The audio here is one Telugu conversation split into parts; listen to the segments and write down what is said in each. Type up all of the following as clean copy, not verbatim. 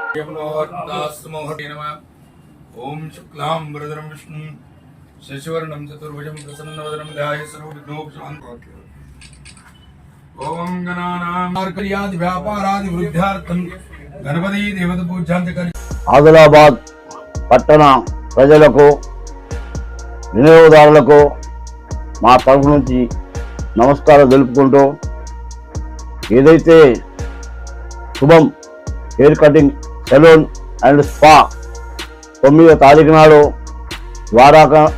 ओम शुक्लां वरदरं विष्णुं शशिवर्णं चतुर्भुजं प्रसन्नवदनं ध्यायेत् सर्वविघ्नोपशान्तये। ओम गणानां व्यापारादि वृद्ध्यार्थं गणपति देवता पूजांत करि। ఆదిలాబాద్ పట్టణ ప్రజలకు వినియోగదారులకు మా తరఫు నుంచి నమస్కారం తెలుపుకుంటూ, ఏదైతే Shubham hair cutting salon and spa 9వ తారీఖు నాడు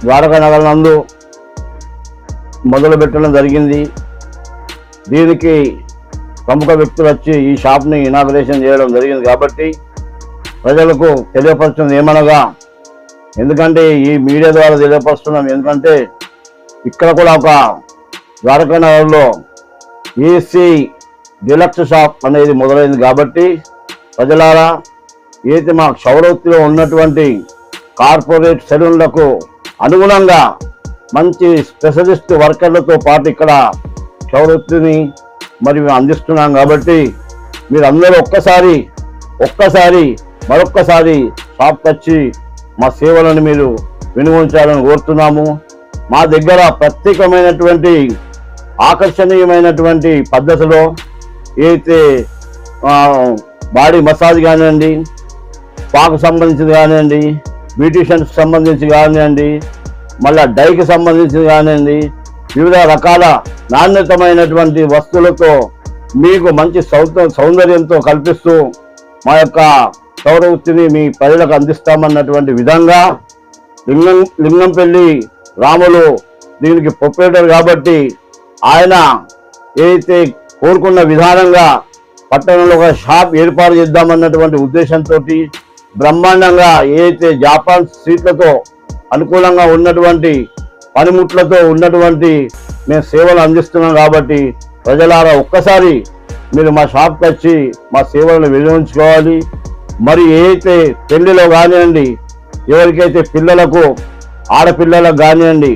ద్వారకా నగర్ నందు మొదలు పెట్టడం జరిగింది. దీనికి ప్రముఖ వ్యక్తులు వచ్చి ఈ షాప్ని ఇనాగ్రేషన్ చేయడం జరిగింది. కాబట్టి ప్రజలకు తెలియపరుస్తున్నది ఏమనగా, ఎందుకంటే ఈ మీడియా ద్వారా తెలియపరుస్తున్నాం, ఎందుకంటే ఇక్కడ కూడా ఒక ద్వారకా నగర్లో ఏసీ డిలక్స్ షాప్ అనేది మొదలైంది. కాబట్టి ప్రజలారా, ఏదైతే మా క్షౌరవృత్తిలో ఉన్నటువంటి కార్పొరేట్ సెలూన్లకు అనుగుణంగా మంచి స్పెషలిస్ట్ వర్కర్లతో పాటు ఇక్కడ క్షౌరవృత్తిని మరి అందిస్తున్నాం. కాబట్టి మీరు అందరూ ఒక్కసారి మరొక్కసారి షాప్కి వచ్చి మా సేవలను మీరు వినియోగించాలని కోరుతున్నాము. మా దగ్గర ప్రత్యేకమైనటువంటి ఆకర్షణీయమైనటువంటి పద్ధతిలో ఏదైతే బాడీ మసాజ్ కానివ్వండి, స్పాకు సంబంధించింది కానివ్వండి, బ్యూటిషియన్కి సంబంధించి కానివ్వండి, మళ్ళీ డైకి సంబంధించింది కానివ్వండి, వివిధ రకాల నాణ్యతమైనటువంటి వస్తువులతో మీకు మంచి సౌందర్యంతో కల్పిస్తూ మా యొక్క క్షౌరవృత్తిని మీ ప్రజలకు అందిస్తామన్నటువంటి విధంగా లింగంపల్లి రాములు దీనికి ప్రొపరేటర్ కాబట్టి ఆయన ఏదైతే కోరుకున్న విధానంగా పట్టణంలో ఒక షాప్ ఏర్పాటు చేద్దామన్నటువంటి ఉద్దేశంతో బ్రహ్మాండంగా ఏదైతే జాపాన్ సీట్లతో అనుకూలంగా ఉన్నటువంటి పనిముట్లతో ఉన్నటువంటి మేము సేవలు అందిస్తున్నాం. కాబట్టి ప్రజలారా, ఒక్కసారి మీరు మా షాప్కి వచ్చి మా సేవలను వినియోగించుకోవాలి. మరి ఏదైతే పెళ్లిలో కానివ్వండి, ఎవరికైతే పిల్లలకు ఆడపిల్లలకు కానివ్వండి,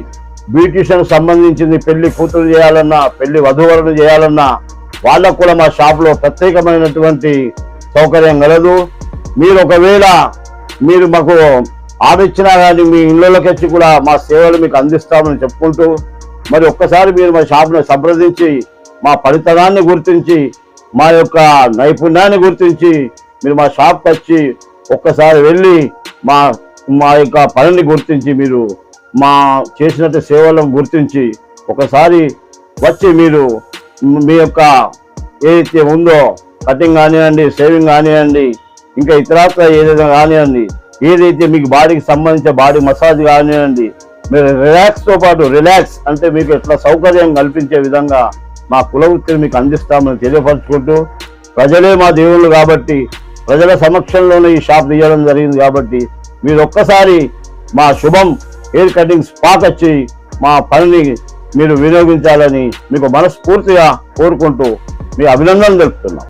బ్యూటిషియన్కి సంబంధించింది పెళ్లి కూతురు చేయాలన్నా, పెళ్లి వధువరులు చేయాలన్నా వాళ్ళకు కూడా మా షాప్లో ప్రత్యేకమైనటువంటి సౌకర్యం కలదు. మీరు ఒకవేళ మాకు ఆర్డర్ ఇచ్చినా కానీ మీ ఇళ్ళకి వచ్చి కూడా మా సేవలు మీకు అందిస్తామని చెప్పుకుంటూ, మరి ఒక్కసారి మీరు మా షాప్ను సంప్రదించి మా ఫలితాన్ని గుర్తించి మా యొక్క నైపుణ్యాన్ని గుర్తించి మీరు మా షాప్కి వచ్చి ఒక్కసారి వెళ్ళి మా యొక్క పనిని గుర్తించి మీరు మా చేసినట్టు సేవలను గుర్తించి ఒకసారి వచ్చి మీరు మీ యొక్క ఏదైతే ఉందో కటింగ్ కానివ్వండి, షేవింగ్ కానివ్వండి, ఇంకా ఇతరత్ర ఏదైనా కానివ్వండి, ఏదైతే మీకు బాడీకి సంబంధించిన బాడీ మసాజ్ కానివ్వండి, మీరు రిలాక్స్తో పాటు రిలాక్స్ అంటే మీకు ఎట్లా సౌకర్యం కల్పించే విధంగా మా కులవృత్తిని మీకు అందిస్తామని తెలియపరచుకుంటూ, ప్రజలే మా దేవుళ్ళు కాబట్టి ప్రజల సమక్షంలోనే ఈ షాప్ తీయడం జరిగింది. కాబట్టి మీరు ఒక్కసారి మా శుభం హెయిర్ కటింగ్ స్పాకి వచ్చి మా పనిని మీరు వినియోగించాలని మీకు మనస్ఫూర్తిగా కోరుకుంటూ మీ అభినందనలు తెలుపుతున్నాం.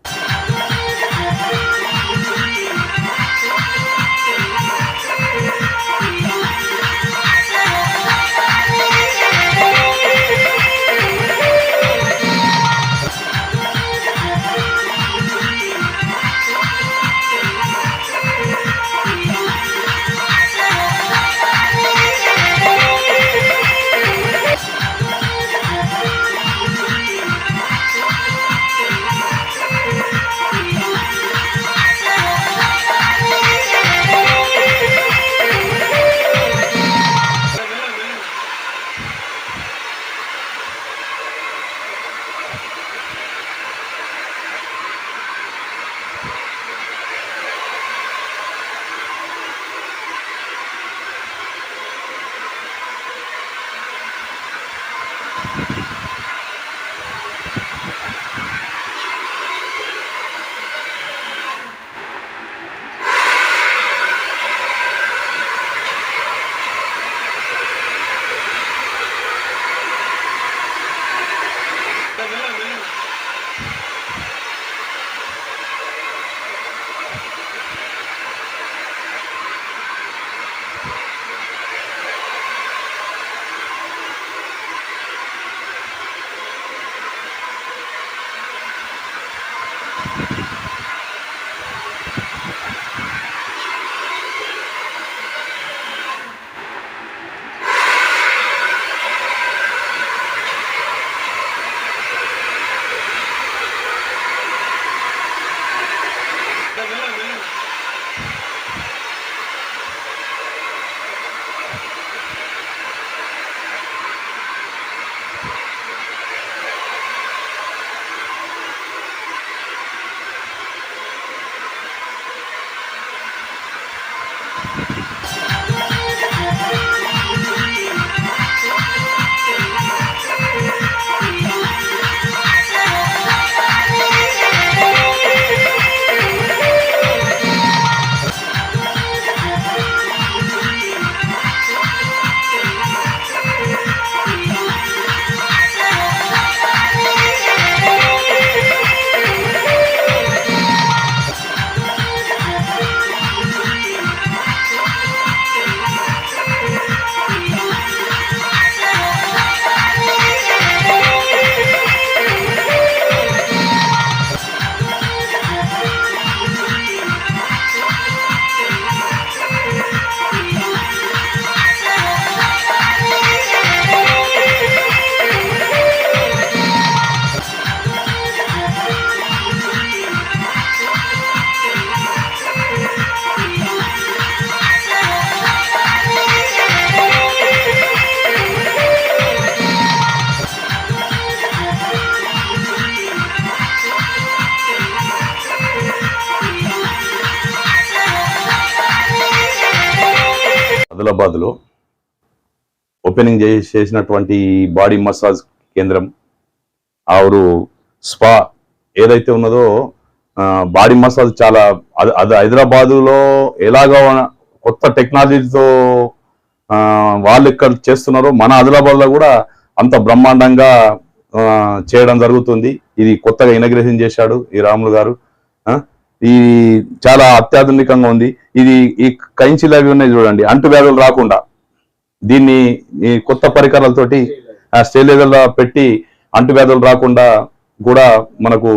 ఆదిలాబాద్లో ఓపెనింగ్ చేసినటువంటి బాడీ మసాజ్ కేంద్రం ఆరు స్పా ఏదైతే ఉన్నదో బాడీ మసాజ్ చాలా అది హైదరాబాదులో ఎలాగో కొత్త టెక్నాలజీతో వాళ్ళు ఇక్కడ చేస్తున్నారో మన ఆదిలాబాద్లో కూడా అంత బ్రహ్మాండంగా చేయడం జరుగుతుంది. ఇది కొత్తగా ఇనాగ్రేషన్ చేశాడు ఈ రాములు గారు. ఈ చాలా అత్యాధునికంగా ఉంది. ఇది ఈ కైంచిలు అవి ఉన్నాయి చూడండి, అంటువ్యాధులు రాకుండా దీన్ని ఈ కొత్త పరికరాలతోటి స్టెరిలైజర్లో పెట్టి అంటువ్యాధులు రాకుండా కూడా మనకు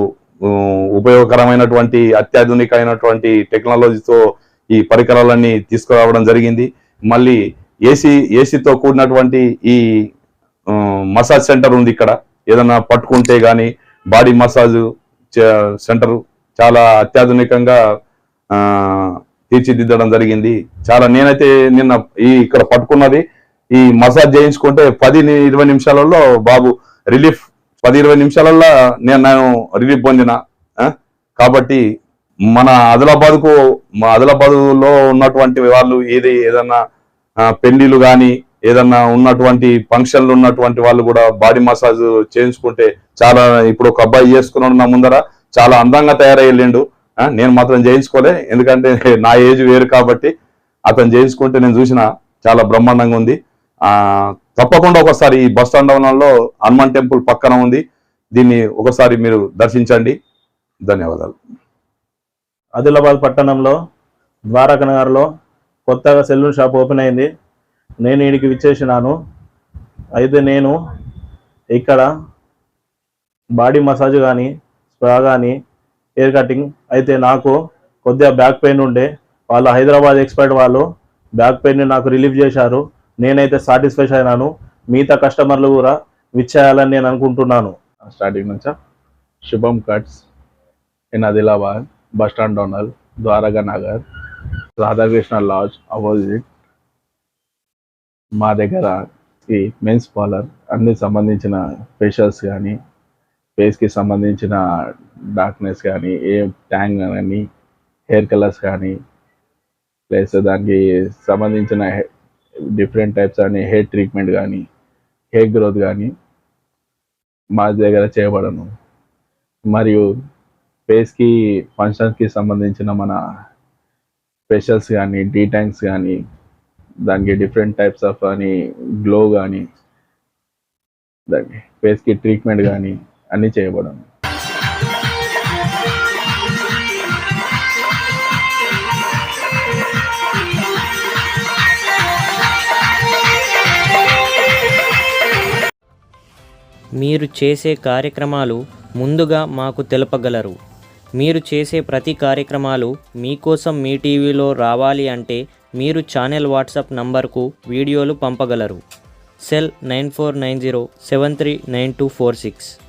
ఉపయోగకరమైనటువంటి అత్యాధునికమైనటువంటి టెక్నాలజీతో ఈ పరికరాలన్నీ తీసుకురావడం జరిగింది. మళ్ళీ ఏసీతో కూడినటువంటి ఈ మసాజ్ సెంటర్ ఉంది ఇక్కడ. ఏదైనా పట్టుకుంటే కానీ బాడీ మసాజ్ సెంటర్ చాలా అత్యాధునికంగా తీర్చిదిద్దడం జరిగింది. చాలా నేనైతే నిన్న ఇక్కడ పట్టుకున్నది ఈ మసాజ్ చేయించుకుంటే 10-20 నిమిషాలలో బాబు రిలీఫ్ 10-20 నిమిషాలలో నేను రిలీఫ్ పొందిన. కాబట్టి మన ఆదిలాబాద్లో ఉన్నటువంటి వాళ్ళు ఏదన్నా పెళ్లిలు కానీ ఏదన్నా ఉన్నటువంటి ఫంక్షన్లు ఉన్నటువంటి వాళ్ళు కూడా బాడీ మసాజ్ చేయించుకుంటే చాలా, ఇప్పుడు ఒక అబ్బాయి చేసుకున్నాడు నా ముందర, చాలా అందంగా తయారయ్యిండు. నేను మాత్రం చేయించుకోలే, ఎందుకంటే నా ఏజ్ వేరు కాబట్టి. అతను చేయించుకుంటే నేను చూసిన చాలా బ్రహ్మాండంగా ఉంది. తప్పకుండా ఒకసారి ఈ బస్ స్టాండ్ భవనంలో హనుమాన్ టెంపుల్ పక్కన ఉంది, దీన్ని ఒకసారి మీరు దర్శించండి. ధన్యవాదాలు. ఆదిలాబాద్ పట్టణంలో ద్వారకా నగర్లో కొత్తగా సెలూన్ షాప్ ఓపెన్ అయింది. నేను వీడికి విచ్చేసినాను. అయితే నేను ఇక్కడ బాడీ మసాజ్ కానీ స్పా కానీ హెయిర్ కటింగ్ అయితే నాకు కొద్దిగా బ్యాక్ పెయిన్ ఉండే, వాళ్ళు హైదరాబాద్ ఎక్స్పర్ట్ వాళ్ళు బ్యాక్ పెయిన్ని నాకు రిలీఫ్ చేశారు. నేనైతే సాటిస్ఫై అయినాను. మిగతా కస్టమర్లు కూడా విచ్చేయాలని నేను అనుకుంటున్నాను. స్టార్టింగ్ నుంచా Shubham cuts in Adilabad bus stand డోనల్ ద్వారకా నగర్ రాధాకృష్ణ లాడ్జ్ అపోజిట్. మా దగ్గర ఈ మెన్స్ పార్లర్ అన్ని సంబంధించిన ఫేషియల్స్ కానీ ఫేస్కి సంబంధించిన డార్క్నెస్ కానీ ఏ ట్యాంగ్ కానీ హెయిర్ కలర్స్ కానీ ప్లస్ దానికి సంబంధించిన డిఫరెంట్ టైప్స్ అని హెయిర్ ట్రీట్మెంట్ కానీ హెయిర్ గ్రోత్ కానీ మా దగ్గర చేయబడను. మరియు ఫేస్కి ఫంక్షన్స్కి సంబంధించిన మన ఫేషియల్స్ కానీ డీటాంక్స్ కానీ దానికి డిఫరెంట్ టైప్స్ ఆఫ్ అని గ్లో కానీ దానికి ఫేస్కి ట్రీట్మెంట్ కానీ అన్నీ చేయబడను. మీరు చేసే కార్యక్రమాలు ముందుగా మాకు తెలపగలరు. మీరు చేసే ప్రతి కార్యక్రమాలు మీకోసం మీ టీవీలో రావాలి అంటే మీరు ఛానల్ వాట్సాప్ నంబర్కు వీడియోలు పంపగలరు. సెల్ 9490739246.